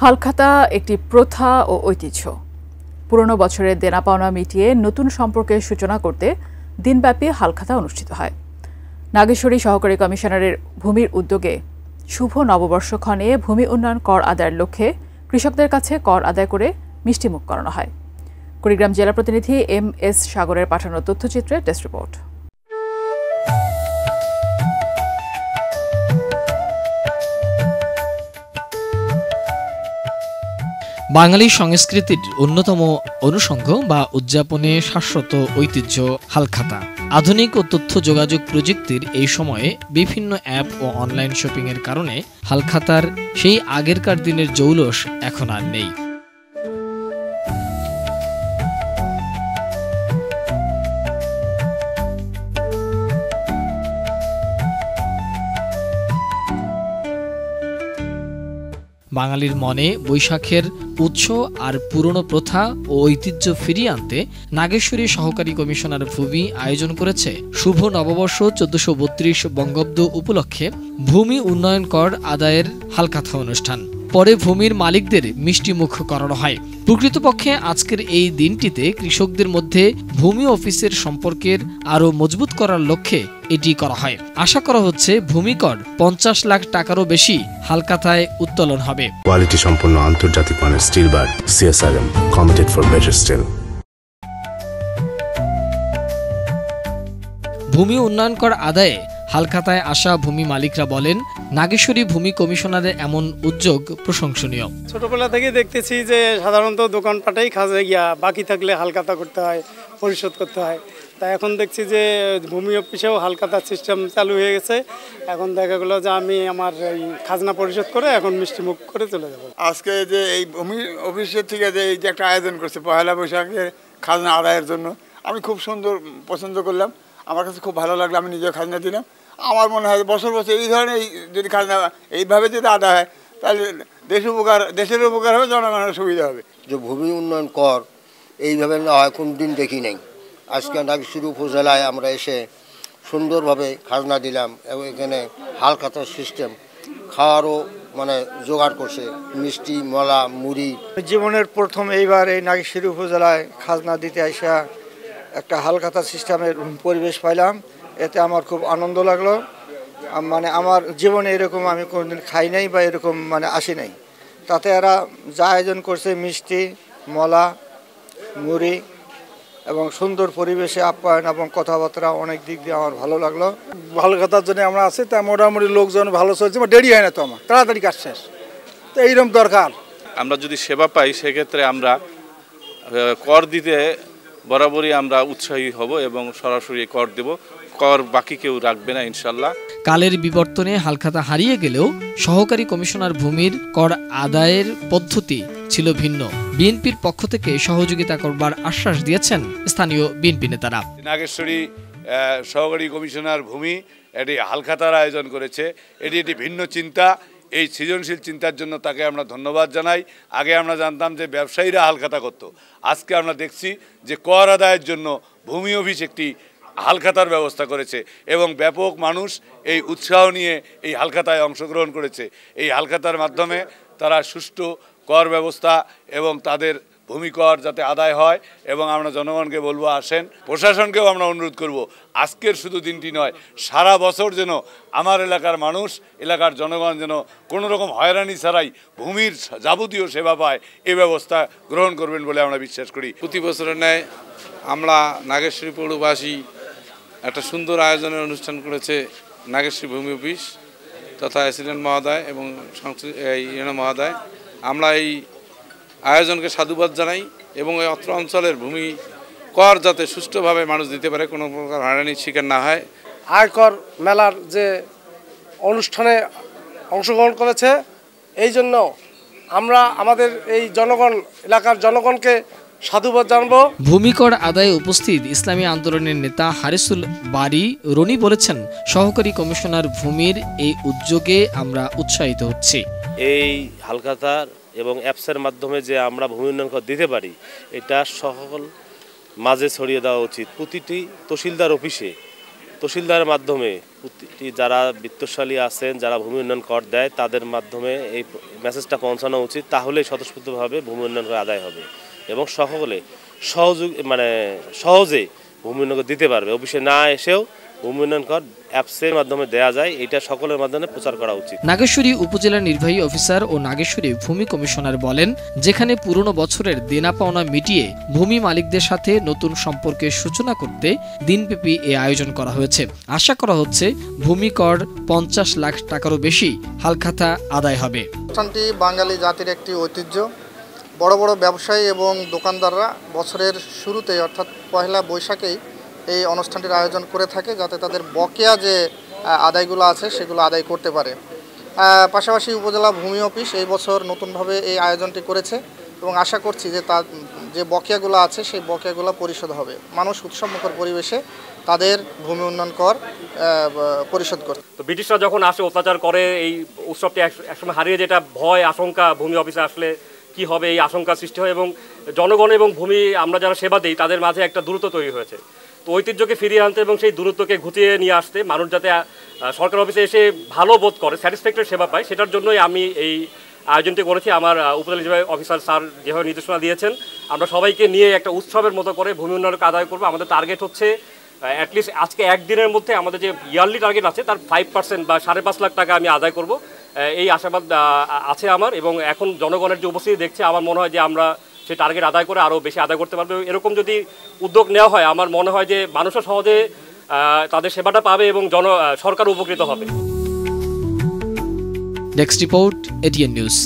হালখাতা একটি প্রথা ও ঐতিহ্য। পুরনো বছরের দেনা পাওনা মিটিয়ে নতুন সম্পর্কের সূচনা করতে দিনব্যাপী হালখাতা অনুষ্ঠিত হয়। নাগেশ্বরী সহকারী কমিশনারের ভূমির উদ্যোগে শুভ নববর্ষক্ষণে ভূমি উন্নয়ন কর আদায়ের লক্ষ্যে কৃষকদের কাছে কর আদায় করে মিষ্টিমুখ করানো হয়। কুড়িগ্রাম জেলা প্রতিনিধি MS সাগরের পাঠানো তথ্যচিত্রে ডেস্ক রিপোর্ট। বাঙালি সংস্কৃতির অন্যতম অনুষঙ্গ বা উদযাপনে শাশ্বত ঐতিহ্য হালখাতা। আধুনিক ও তথ্য যোগাযোগ প্রযুক্তির এই সময়ে বিভিন্ন অ্যাপ ও অনলাইন শপিংয়ের কারণে হালখাতার সেই আগেরকার দিনের জৌলস এখন আর নেই। বাঙালির মনে বৈশাখের উৎস আর পুরনো প্রথা ও ঐতিহ্য ফিরিয়ে আনতে নাগেশ্বরী সহকারী কমিশনার ভূমি আয়োজন করেছে শুভ নববর্ষ 1432 বঙ্গাব্দ উপলক্ষে ভূমি উন্নয়ন কর আদায়ের হালখাতা অনুষ্ঠান। পরে ভূমির মালিকদের মিষ্টিমুখ করানো হয়। প্রকৃতপক্ষে আজকের এই দিনটিতে কৃষকদের মধ্যে ভূমি অফিসের সম্পর্কের আরও মজবুত করার লক্ষ্যে এটি করা হয়। আশা করা হচ্ছে ভূমিকর 50 লাখ টাকারও বেশি হালখাতায় উত্তোলন হবে। কোয়ালিটি সম্পন্ন আন্তর্জাতিক মানের still bar CSRM, committed for better still. ভূমি উন্নয়ন কর আদায়ে হালখাতায় আসা ভূমি মালিকরা বলেন, নাগেশ্বরী ভূমি কমিশনারের এমন উদ্যোগ প্রশংসনীয়। ছোটবেলা থেকে দেখতেছি যে সাধারণত দোকানপাটেই খাজা গিয়া বাকি থাকলে হালখাতা করতে হয়, পরিশোধ করতে হয়। তা এখন দেখছি যে ভূমি অফিসেও হালখাতার সিস্টেম চালু হয়ে গেছে। এখন দেখা গেলো যে আমি আমার এই খাজনা পরিশোধ করে এখন মিষ্টিমুখ করে চলে যাব। আজকে যে এই ভূমি অফিসের থেকে যে এই যে একটা আয়োজন করছে পয়লা বৈশাখের খাজনা আদায়ের জন্য, আমি খুব সুন্দর পছন্দ করলাম। আমার কাছে খুব ভালো লাগলো, আমি নিজেও খাজনা দিলাম। আমার মনে হয় বছর বছর এই ধরনের যদি খাজনা এইভাবে যদি আদায় হয় তাহলে দেশের উপকার হবে, জনগণের সুবিধা হবে। যে ভূমি উন্নয়ন কর এইভাবে না হয় কোন দিন দেখি নাই। আজকে নাগেশ্বরী উপজেলায় আমরা এসে সুন্দরভাবে খাজনা দিলাম এবং এখানে হালখাতার সিস্টেম খাওয়ারও জোগাড় করছে, মিষ্টি, মলা, মুড়ি। জীবনের প্রথম এইবার এই নাগেশ্বরী উপজেলায় খাজনা দিতে আসা একটা হালখাতা সিস্টেমের পরিবেশ পাইলাম। এতে আমার খুব আনন্দ লাগলো। আমার জীবনে এরকম আমি কোনোদিন খাই নাই বা এরকম আসি নাই। তাতে এরা যা আয়োজন করছে মিষ্টি, মলা, মুড়ি এবং সুন্দর পরিবেশে আপ্যায়ন এবং কথাবার্তা অনেক দিক দিয়ে আমার ভালো লাগলো। হালখাতার জন্য আমরা আছি, তা মোটামুটি লোকজন ভালো চলছে, দেরি হয় না তো, আমার তাড়াতাড়ি কাজ শেষ। তো এইরকম দরকার। আমরা যদি সেবা পাই সেক্ষেত্রে আমরা কর দিতে বরাবরই আমরা উৎসাহী হব এবং সরাসরি কর দেব। কর বাকি কেউ রাখবে না ইনশাল্লাহ। কালের বিবর্তনে হালখাতা হারিয়ে গেলেও সহকারী কমিশনার ভূমির কর আদায়ের পদ্ধতি ছিল ভিন্ন। বিএনপির পক্ষ থেকে সহযোগিতা করবার আশ্বাস দিয়েছেন স্থানীয় বিএনপি নেতারা। নাগেশ্বরী সহকারী কমিশনার ভূমি এটি হালখাতার আয়োজন করেছে। এটি একটি ভিন্ন চিন্তা। এই সৃজনশীল চিন্তার জন্য তাকে আমরা ধন্যবাদ জানাই। আগে আমরা জানতাম যে ব্যবসায়ীরা হালখাতা করত, আজকে আমরা দেখছি যে কর আদায়ের জন্য ভূমি অফিস একটি হালখাতার ব্যবস্থা করেছে এবং ব্যাপক মানুষ এই উৎসাহ নিয়ে এই হালখাতায় অংশগ্রহণ করেছে। এই হালখাতার মাধ্যমে তারা সুষ্ঠু কর ব্যবস্থা এবং তাদের ভূমি কর যাতে আদায় হয় এবং আমরা জনগণকে বলবো আসেন। প্রশাসনকেও আমরা অনুরোধ করব, আজকের শুধু দিনটি নয়, সারা বছর যেন আমার এলাকার মানুষ, এলাকার জনগণ যেন কোনো রকম হয়রানি ছাড়াই ভূমির যাবতীয় সেবা পায়, এই ব্যবস্থা গ্রহণ করবেন বলে আমরা বিশ্বাস করি। প্রতি বছরের ন্যায় আমরা নাগেশ্বরী পৌরবাসী একটা সুন্দর আয়োজনের অনুষ্ঠান করেছে নাগেশ্বরী ভূমি অফিস তথা এসিডেন্ট মহোদয় এবং ইউনো মহোদয়। আমরা এই আয়োজনকে সাধুবাদ জানাই এবং এই অত্র অঞ্চলের ভূমি কর যাতে সুষ্ঠুভাবে মানুষ দিতে পারে, কোনো প্রকার হয়রানির শিকার না হয়। আয়কর মেলার যে অনুষ্ঠানে অংশগ্রহণ করেছে, এই জন্য আমরা আমাদের এই এলাকার জনগণকে সাধুবাদ জানাবো। ভূমিকর আদায়ে উপস্থিত ইসলামী আন্দোলনের নেতা হারিসুল বারী রনি বলেছেন, সহকারী কমিশনার ভূমির এই উদ্যোগে আমরা উৎসাহিত হচ্ছি। এই হালখাতার এবং অ্যাপসের মাধ্যমে যে আমরা ভূমি উন্নয়ন কর দিতে পারি, এটা সকল মাঝে ছড়িয়ে দেওয়া উচিত। প্রতিটি তহসিলদার অফিসে তহসিলদারের মাধ্যমে যারা বিত্তশালী আছেন, যারা ভূমি উন্নয়ন কর দেয়, তাদের মাধ্যমে এই মেসেজটা পৌঁছানো উচিত। তাহলেই স্বতঃস্ফূর্তভাবে ভূমি উন্নয়ন করে আদায় হবে এবং সকলে সহজে ভূমি উন্নয়ন দিতে পারবে। অফিসে না এসেও ভূমি উন্নয়ন কর অ্যাপসের মাধ্যমে দেওয়া যায়, এটা সকলের মাধ্যমে প্রচার করা উচিত। নাগেশ্বরী উপজেলা নির্বাহী অফিসার ও নাগেশ্বরী ভূমি কমিশনার বলেন, যেখানে পুরনো বছরের দেনা পাওনা মিটিয়ে ভূমি মালিকদের সাথে নতুন সম্পর্কের সূচনা করতে দিনব্যাপী এ আয়োজন করা হয়েছে। আশা করা হচ্ছে ভূমি কর 50 লাখ টাকারও বেশি হালখাতা আদায় হবে। অনুষ্ঠানটি বাঙালি জাতির একটি ঐতিহ্য। বড় বড় ব্যবসায়ী এবং দোকানদাররা বছরের শুরুতেই অর্থাৎ পহেলা বৈশাখেই এই অনুষ্ঠানটির আয়োজন করে থাকে, যাতে তাদের বকেয়া যে আদায়গুলো আছে সেগুলো আদায় করতে পারে। পাশাপাশি উপজেলা ভূমি অফিস এই বছর নতুনভাবে এই আয়োজনটি করেছে এবং আশা করছি যে তার যে বকেয়াগুলো আছে সেই বকেয়াগুলো পরিশোধ হবে। মানুষ উৎসবমুখর পরিবেশে তাদের ভূমি উন্নয়ন কর পরিশোধ করছে। তো ব্রিটিশরা যখন আসে অত্যাচার করে, এই উৎসবটি একসময় হারিয়ে, যেটা ভয় আশঙ্কা ভূমি অফিসে আসলে কি হবে এই আশঙ্কা সৃষ্টি হয় এবং জনগণ এবং ভূমি আমরা যারা সেবা দিই তাদের মাঝে একটা দূরত্ব তৈরি হয়েছে। তো ঐতিহ্যকে ফিরিয়ে আনতে এবং সেই দূরত্বকে ঘুচিয়ে নিয়ে আসতে মানুষ যাতে সরকার অফিসে এসে ভালো বোধ করে, স্যাটিসফ্যাক্টরি সেবা পায়, সেটার জন্যই আমি এই আয়োজনটি করেছি। আমার উপজেলা নির্বাহী অফিসার স্যার যেভাবে নির্দেশনা দিয়েছেন, আমরা সবাইকে নিয়ে একটা উৎসবের মতো করে ভূমি উন্নয়নকে আদায় করবো। আমাদের টার্গেট হচ্ছে অ্যাটলিস্ট আজকে একদিনের মধ্যে আমাদের যে ইয়ারলি টার্গেট আছে তার 5% বা 5.5 লাখ টাকা আমি আদায় করব, এই আশাবাদ আছে আমার। এবং এখন জনগণের যে উপস্থিতি দেখছে, আমার মনে হয় যে আমরা সেই টার্গেট আদায় করে আরও বেশি আদায় করতে পারবে। এরকম যদি উদ্যোগ নেওয়া হয়, আমার মনে হয় যে মানুষও সহজে তাদের সেবাটা পাবে এবং সরকার উপকৃত হবে। Desk report, ATN news.